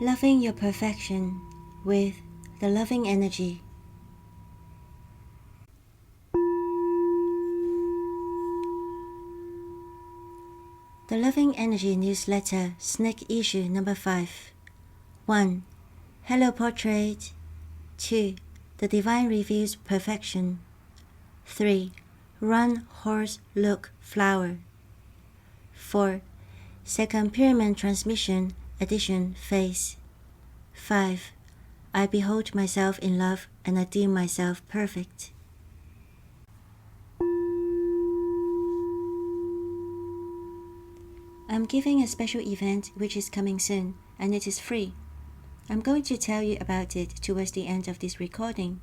Loving your perfection with the loving energy. The Loving Energy Newsletter, Sneak Issue Number 5. 1. Hello Portrait. 2. The Divine Reveals Perfection. 3. Run, Horse, Look, Flower. 4. Second Pyramid Transmission, Edition, Phase. 5. I behold myself in love and I deem myself perfect. I'm giving a special event which is coming soon, and it is free. I'm going to tell you about it towards the end of this recording.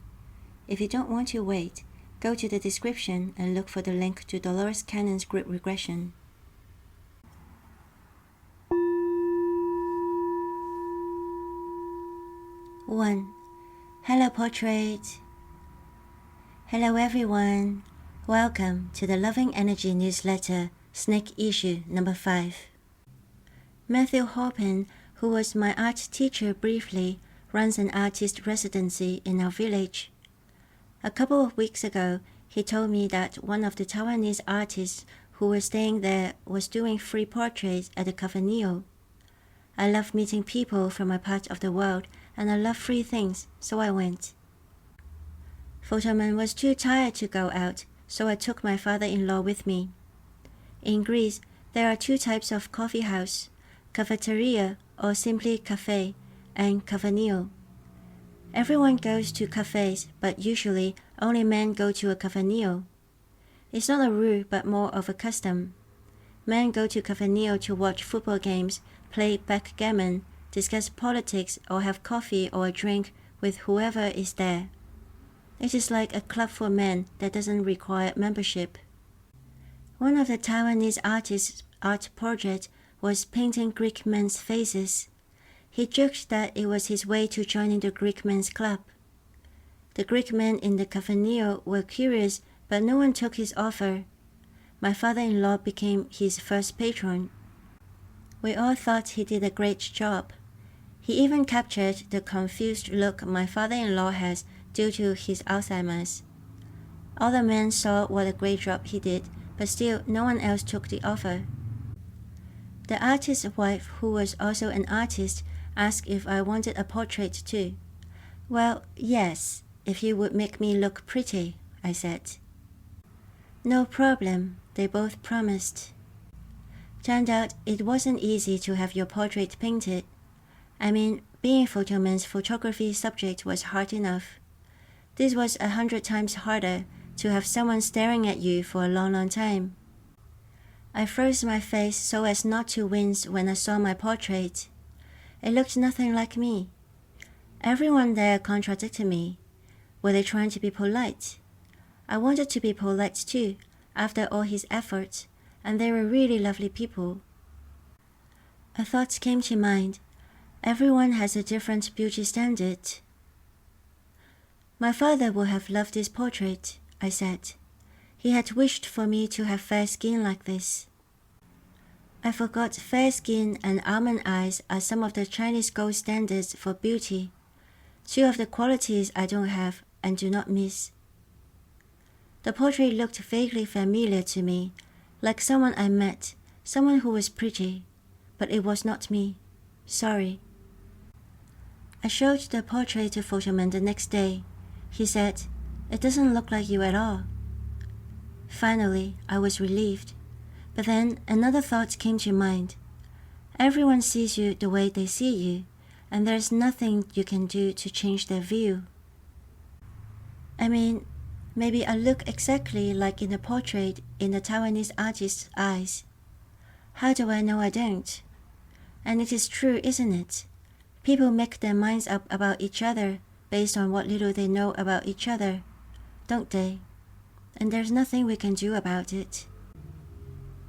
If you don't want to wait, go to the description and look for the link to Dolores Cannon's group regression. One. Hello Portrait. Hello everyone. Welcome to the Loving Energy Newsletter, Sneak Issue Number 5. Mathew Halpin, who was my art teacher briefly, runs an artist residency in our village. A couple of weeks ago, he told me that one of the Taiwanese artists who were staying there was doing free portraits at the Cafaneo. I love meeting people from my part of the world, and I love free things, so I went. Photoman was too tired to go out, so I took my father-in-law with me. In Greece, there are two types of coffee house, cafeteria or simply cafe, and cafaneo. Everyone goes to cafes, but usually only men go to a cafaneo. It's not a rule, but more of a custom. Men go to cafaneo to watch football games, play backgammon, discuss politics, or have coffee or a drink with whoever is there. It is like a club for men that doesn't require membership. One of the Taiwanese artist's art project was painting Greek men's faces. He joked that it was his way to joining the Greek men's club. The Greek men in the cafaneo were curious, but no one took his offer. My father-in-law became his first patron. We all thought he did a great job. He even captured the confused look my father-in-law has due to his Alzheimer's. All the men saw what a great job he did, but still no one else took the offer. The artist's wife, who was also an artist, asked if I wanted a portrait too. Well, yes, if you would make me look pretty, I said. No problem, they both promised. Turned out it wasn't easy to have your portrait painted. I mean, being Photoman's photography subject was hard enough. This was 100 times harder, to have someone staring at you for a long, long time. I froze my face so as not to wince when I saw my portrait. It looked nothing like me. Everyone there contradicted me. Were they trying to be polite? I wanted to be polite too, after all his efforts, and they were really lovely people. A thought came to mind. Everyone has a different beauty standard. My father would have loved this portrait, I said. He had wished for me to have fair skin like this. I forgot fair skin and almond eyes are some of the Chinese gold standards for beauty, two of the qualities I don't have and do not miss. The portrait looked vaguely familiar to me, like someone I met, someone who was pretty, but it was not me. Sorry. I showed the portrait to Photoman the next day. He said, "It doesn't look like you at all." Finally, I was relieved. But then another thought came to mind. Everyone sees you the way they see you, and there's nothing you can do to change their view. I mean, maybe I look exactly like in the portrait in the Taiwanese artist's eyes. How do I know I don't? And it is true, isn't it? People make their minds up about each other based on what little they know about each other, don't they? And there's nothing we can do about it.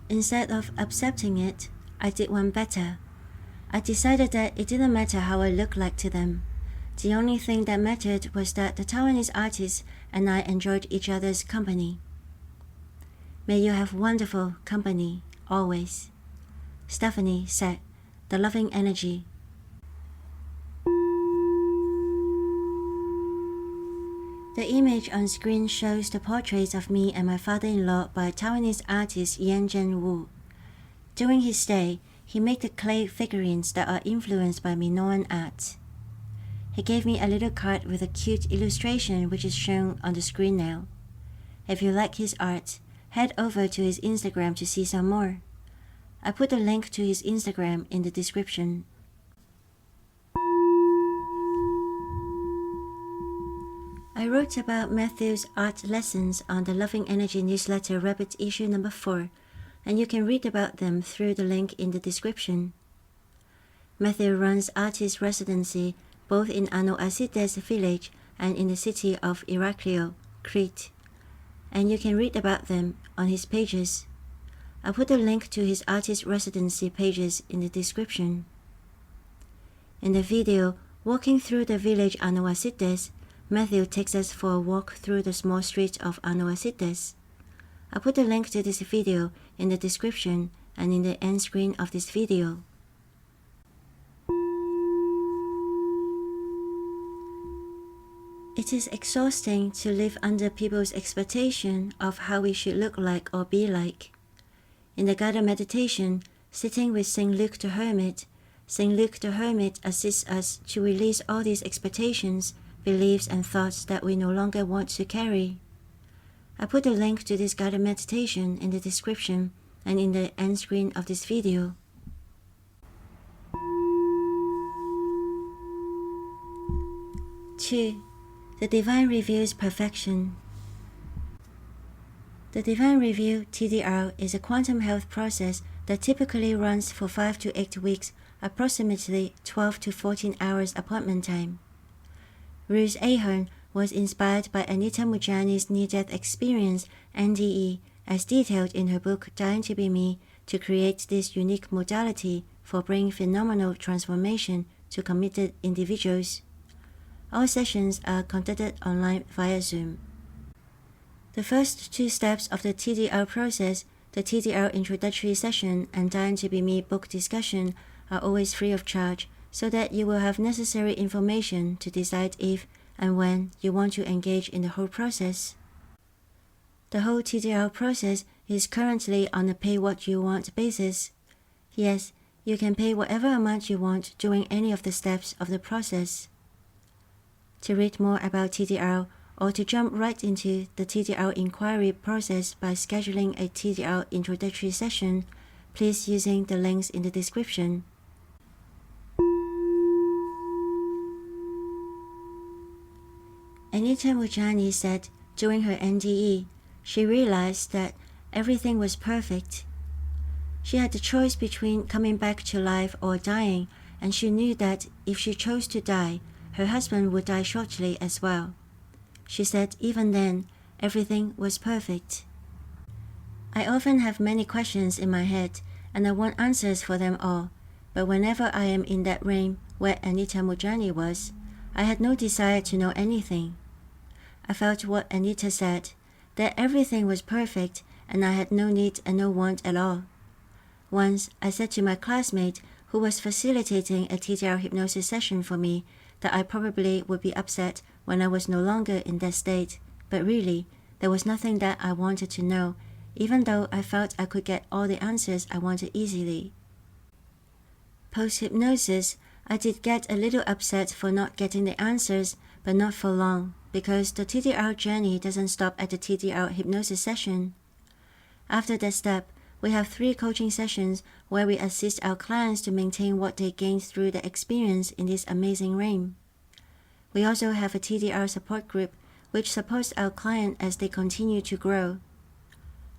Instead of accepting it, I did one better. I decided that it didn't matter how I looked like to them. The only thing that mattered was that the Taiwanese artist and I enjoyed each other's company. May you have wonderful company, always. Stephanie said, The Loving Energy. The image on screen shows the portraits of me and my father-in-law by Taiwanese artist Yan Zhenwu. During his stay, he made the clay figurines that are influenced by Minoan art. He gave me a little card with a cute illustration which is shown on the screen now. If you like his art, head over to his Instagram to see some more. I put the link to his Instagram in the description. I wrote about Mathew's art lessons on the Loving Energy newsletter Rabbit issue number 4, and you can read about them through the link in the description. Mathew runs artist residency both in Ano-Asides village and in the city of Heraklion, Crete, and you can read about them on his pages. I put a link to his artist residency pages in the description. In the video, Walking Through the Village Ano-Asides, Mathew takes us for a walk through the small streets of Ano-Asides. I put a link to this video in the description and in the end screen of this video. It is exhausting to live under people's expectation of how we should look like or be like. In the guided meditation, sitting with Saint Luke the Hermit assists us to release all these expectations, beliefs and thoughts that we no longer want to carry. I put a link to this guided meditation in the description and in the end screen of this video. Two, the Divine Reveal's perfection. The Divine Reveal TDR is a quantum health process that typically runs for 5 to 8 weeks, approximately 12 to 14 hours appointment time. Ruth Ahern was inspired by Anita Moorjani's near-death experience, NDE, as detailed in her book Dying to Be Me, to create this unique modality for bringing phenomenal transformation to committed individuals. All sessions are conducted online via Zoom. The first 2 steps of the TDR process, the TDR introductory session and Dying to Be Me book discussion, are always free of charge, so that you will have necessary information to decide if and when you want to engage in the whole process. The whole TDR process is currently on a pay-what-you-want basis. Yes, you can pay whatever amount you want during any of the steps of the process. To read more about TDR or to jump right into the TDR inquiry process by scheduling a TDR introductory session, please using the links in the description. Anita Moorjani said during her NDE, she realized that everything was perfect. She had the choice between coming back to life or dying, and she knew that if she chose to die, her husband would die shortly as well. She said even then, everything was perfect. I often have many questions in my head, and I want answers for them all, but whenever I am in that realm where Anita Moorjani was, I had no desire to know anything. I felt what Anita said, that everything was perfect and I had no need and no want at all. Once, I said to my classmate who was facilitating a TDR hypnosis session for me that I probably would be upset when I was no longer in that state, but really, there was nothing that I wanted to know, even though I felt I could get all the answers I wanted easily. Post-hypnosis, I did get a little upset for not getting the answers, but not for long, because the TDR journey doesn't stop at the TDR hypnosis session. After that step, we have 3 coaching sessions where we assist our clients to maintain what they gained through the experience in this amazing realm. We also have a TDR support group which supports our client as they continue to grow.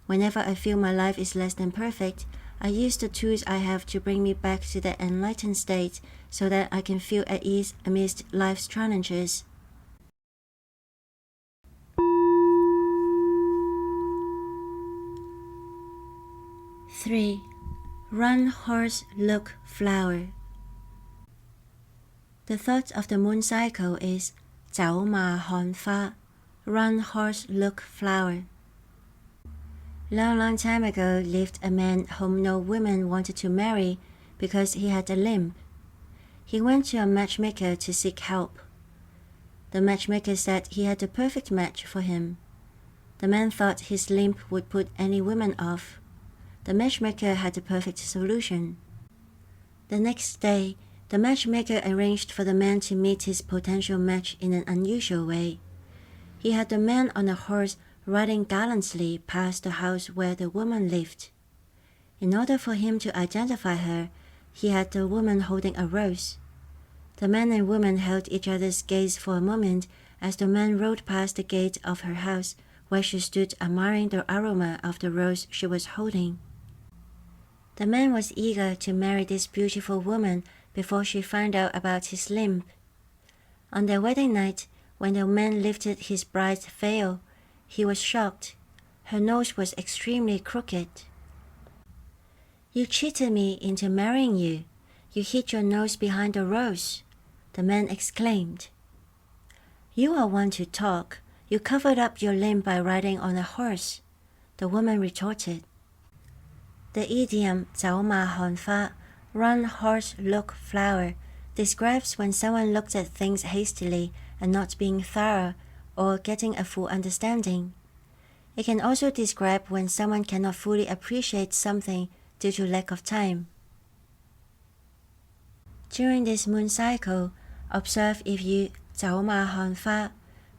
Whenever I feel my life is less than perfect, I use the tools I have to bring me back to that enlightened state so that I can feel at ease amidst life's challenges. Three, run horse look flower. The thought of the moon cycle is 走馬看花, run horse look flower. Long time ago lived a man whom no woman wanted to marry because he had a limp. He went to a matchmaker to seek help. The matchmaker said he had the perfect match for him. The man thought his limp would put any woman off. The matchmaker had the perfect solution. The next day, the matchmaker arranged for the man to meet his potential match in an unusual way. He had the man on a horse riding gallantly past the house where the woman lived. In order for him to identify her, he had the woman holding a rose. The man and woman held each other's gaze for a moment as the man rode past the gate of her house, where she stood admiring the aroma of the rose she was holding. The man was eager to marry this beautiful woman before she found out about his limp. On their wedding night, when the man lifted his bride's veil, he was shocked. Her nose was extremely crooked. "You cheated me into marrying you. You hid your nose behind the rose," the man exclaimed. "You are one to talk. You covered up your limp by riding on a horse," the woman retorted. The idiom 走馬看花, run horse look flower, describes when someone looks at things hastily and not being thorough or getting a full understanding. It can also describe when someone cannot fully appreciate something due to lack of time. During this moon cycle, observe if you 走馬看花,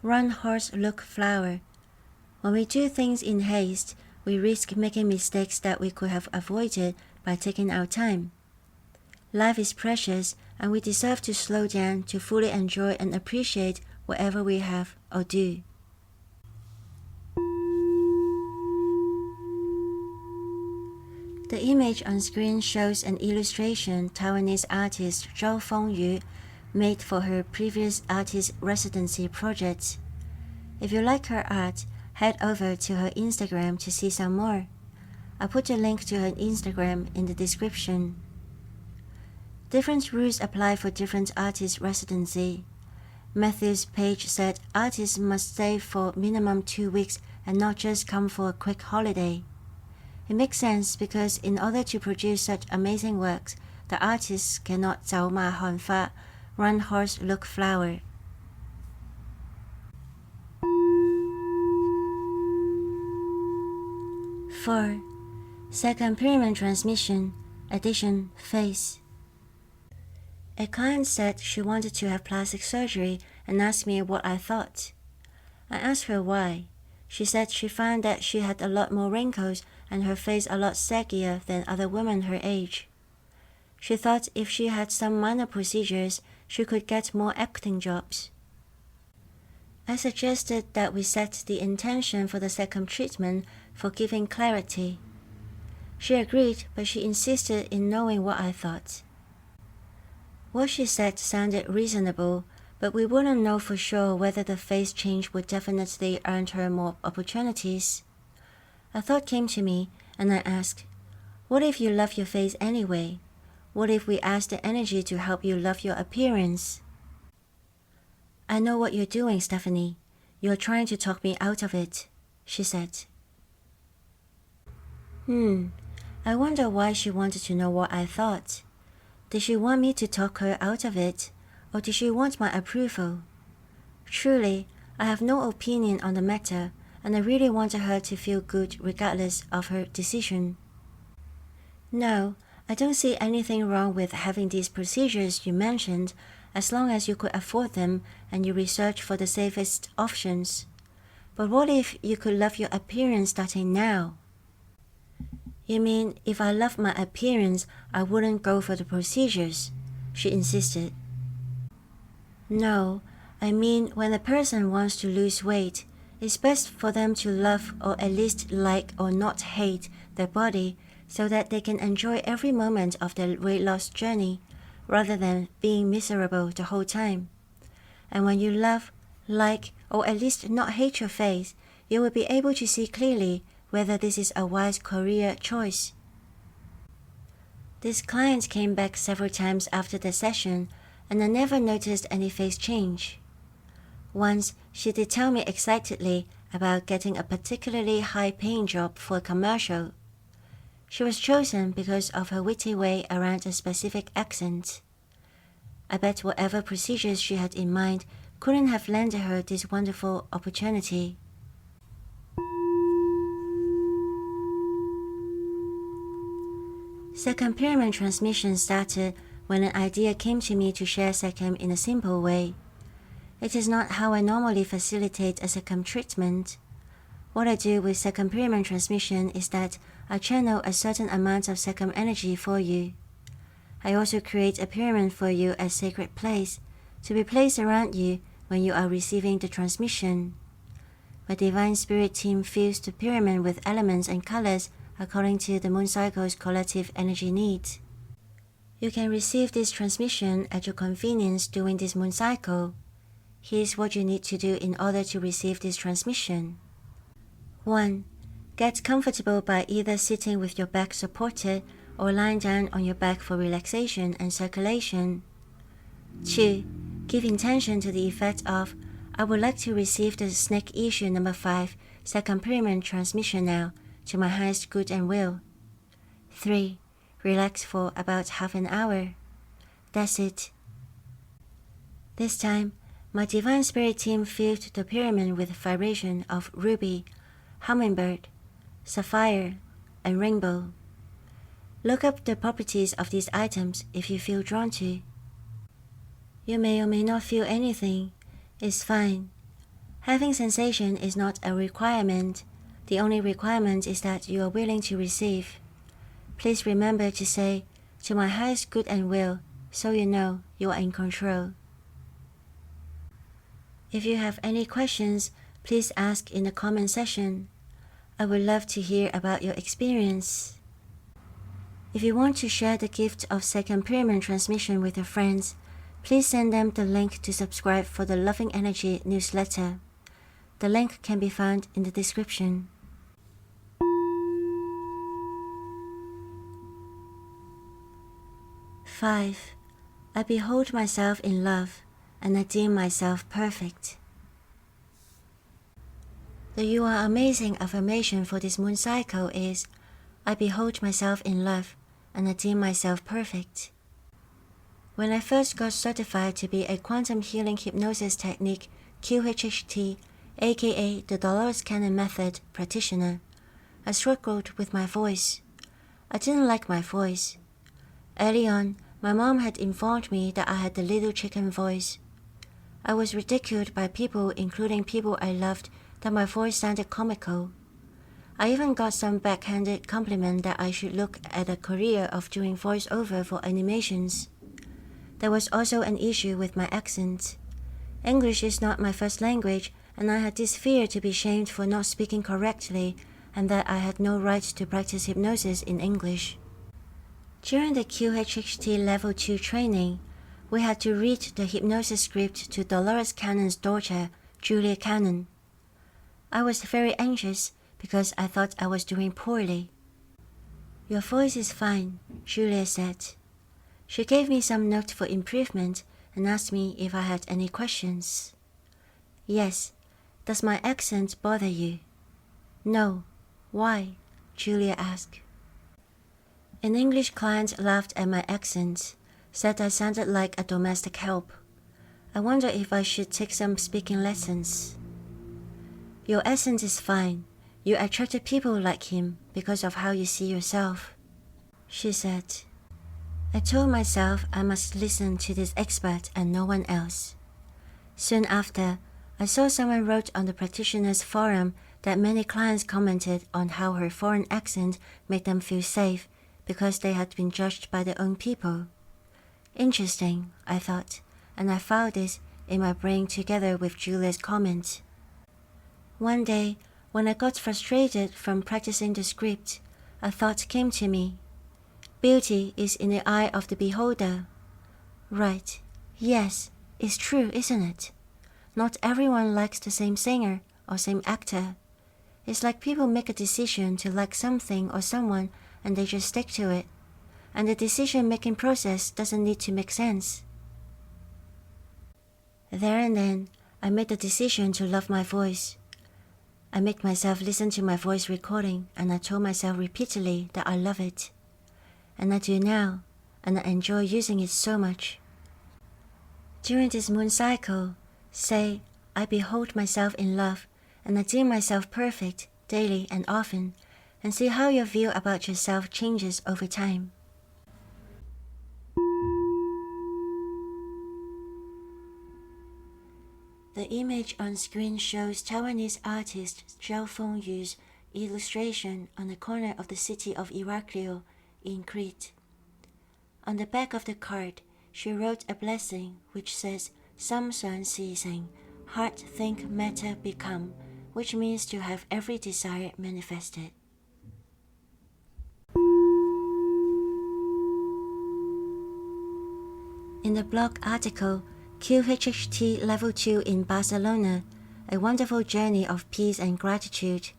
run horse look flower. When we do things in haste, we risk making mistakes that we could have avoided by taking our time. Life is precious, and we deserve to slow down to fully enjoy and appreciate whatever we have or do. The image on screen shows an illustration Taiwanese artist Zhou Fengyu made for her previous artist residency project. If you like her art, head over to her Instagram to see some more. I'll put a link to her Instagram in the description. Different rules apply for different artist residency. Mathew's page said artists must stay for minimum 2 weeks and not just come for a quick holiday. It makes sense because in order to produce such amazing works, the artists cannot 走马看花, run horse look flower. For second pyramid transmission, addition phase. A client said she wanted to have plastic surgery and asked me what I thought. I asked her why. She said she found that she had a lot more wrinkles and her face a lot saggier than other women her age. She thought if she had some minor procedures, she could get more acting jobs. I suggested that we set the intention for the second treatment for giving clarity. She agreed, but she insisted in knowing what I thought. What she said sounded reasonable, but we wouldn't know for sure whether the face change would definitely earn her more opportunities. A thought came to me, and I asked, what if you love your face anyway? What if we ask the energy to help you love your appearance? "I know what you're doing, Stephanie. You're trying to talk me out of it," she said. I wonder why she wanted to know what I thought. Did she want me to talk her out of it, or did she want my approval? Truly, I have no opinion on the matter, and I really wanted her to feel good regardless of her decision. No, I don't see anything wrong with having these procedures you mentioned, as long as you could afford them and you research for the safest options. But what if you could love your appearance starting now? "You mean if I love my appearance, I wouldn't go for the procedures?" she insisted. "No, I mean when a person wants to lose weight, it's best for them to love or at least like or not hate their body so that they can enjoy every moment of their weight loss journey rather than being miserable the whole time. And when you love, like, or at least not hate your face, you will be able to see clearly whether this is a wise career choice." This client came back several times after the session, and I never noticed any face change. Once, she did tell me excitedly about getting a particularly high-paying job for a commercial. She was chosen because of her witty way around a specific accent. I bet whatever procedures she had in mind couldn't have lended her this wonderful opportunity. Second pyramid transmission started when an idea came to me to share second in a simple way. It is not how I normally facilitate a second treatment. What I do with second pyramid transmission is that I channel a certain amount of second energy for you. I also create a pyramid for you as sacred place to be placed around you when you are receiving the transmission. My Divine Spirit team fills the pyramid with elements and colors according to the moon cycle's collective energy needs. You can receive this transmission at your convenience during this moon cycle. Here's what you need to do in order to receive this transmission. 1. Get comfortable by either sitting with your back supported or lying down on your back for relaxation and circulation. 2. Give intention to the effect of, I would like to receive the snake issue number 5, second pyramid transmission now, to my highest good and will. 3. Relax for about half an hour. That's it. This time, my Divine Spirit team filled the pyramid with vibration of ruby, hummingbird, sapphire, and rainbow. Look up the properties of these items if you feel drawn to. You may or may not feel anything. It's fine. Having sensation is not a requirement. The only requirement is that you are willing to receive. Please remember to say, to my highest good and will, so you know you are in control. If you have any questions, please ask in the comment section. I would love to hear about your experience. If you want to share the gift of second pyramid transmission with your friends, please send them the link to subscribe for the Loving Energy newsletter. The link can be found in the description. Five, I behold myself in love, and I deem myself perfect. The You Are Amazing affirmation for this moon cycle is, I behold myself in love, and I deem myself perfect. When I first got certified to be a quantum healing hypnosis technique QHHT, aka the Dolores Cannon method practitioner, I struggled with my voice. I didn't like my voice. Early on, my mom had informed me that I had the little chicken voice. I was ridiculed by people, including people I loved, that my voice sounded comical. I even got some backhanded compliment that I should look at a career of doing voiceover for animations. There was also an issue with my accent. English is not my first language, and I had this fear to be shamed for not speaking correctly, and that I had no right to practice hypnosis in English. During the QHHT Level 2 training, we had to read the hypnosis script to Dolores Cannon's daughter, Julia Cannon. I was very anxious because I thought I was doing poorly. Your voice is fine, Julia said. She gave me some notes for improvement and asked me if I had any questions. Yes. Does my accent bother you? No. Why? Julia asked. An English client laughed at my accent, said I sounded like a domestic help. I wonder if I should take some speaking lessons. Your accent is fine. You attracted people like him because of how you see yourself, she said. I told myself I must listen to this expert and no one else. Soon after, I saw someone wrote on the practitioners forum that many clients commented on how her foreign accent made them feel safe because they had been judged by their own people. Interesting, I thought, and I filed this in my brain together with Julia's comment. One day, when I got frustrated from practicing the script, a thought came to me. Beauty is in the eye of the beholder. Right. Yes, it's true, isn't it? Not everyone likes the same singer or same actor. It's like people make a decision to like something or someone and they just stick to it. And the decision-making process doesn't need to make sense. There and then, I made the decision to love my voice. I made myself listen to my voice recording and I told myself repeatedly that I love it. And I do now, and I enjoy using it so much. During this moon cycle, Say, I behold myself in love, and I deem myself perfect daily and often, and see how your view about yourself changes over time. The image on screen shows Taiwanese artist Zhao Fengyu's illustration on the corner of the city of Heraklion in Crete. On the back of the card, she wrote a blessing which says, "Sam Suan Si Sing, heart, think, matter, become," which means to have every desire manifested. In the blog article, QHHT Level 2 in Barcelona, a wonderful journey of peace and gratitude,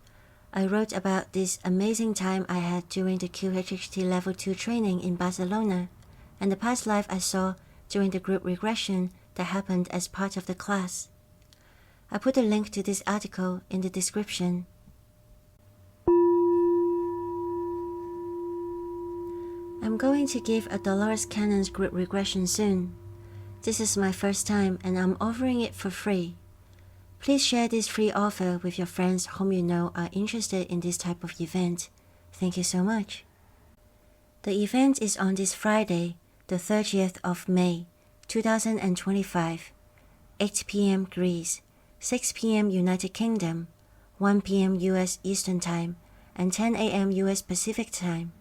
I wrote about this amazing time I had during the QHHT Level 2 training in Barcelona, and the past life I saw during the group regression that happened as part of the class. I put a link to this article in the description. I'm going to give a Dolores Cannon's group regression soon. This is my first time and I'm offering it for free. Please share this free offer with your friends whom you know are interested in this type of event. Thank you so much. The event is on this Friday, the 30th of May, 2025, 8 p.m. Greece, 6 p.m. United Kingdom, 1 p.m. US Eastern Time, and 10 a.m. US Pacific Time.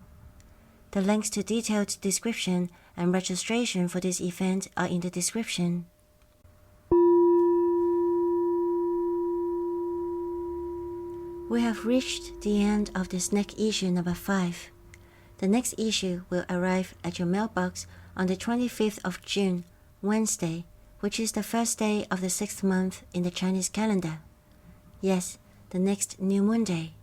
The links to detailed description and registration for this event are in the description. We have reached the end of the Snake issue number 5. The next issue will arrive at your mailbox on the 25th of June, Wednesday, which is the first day of the 6th month in the Chinese calendar. Yes, the next new moon day.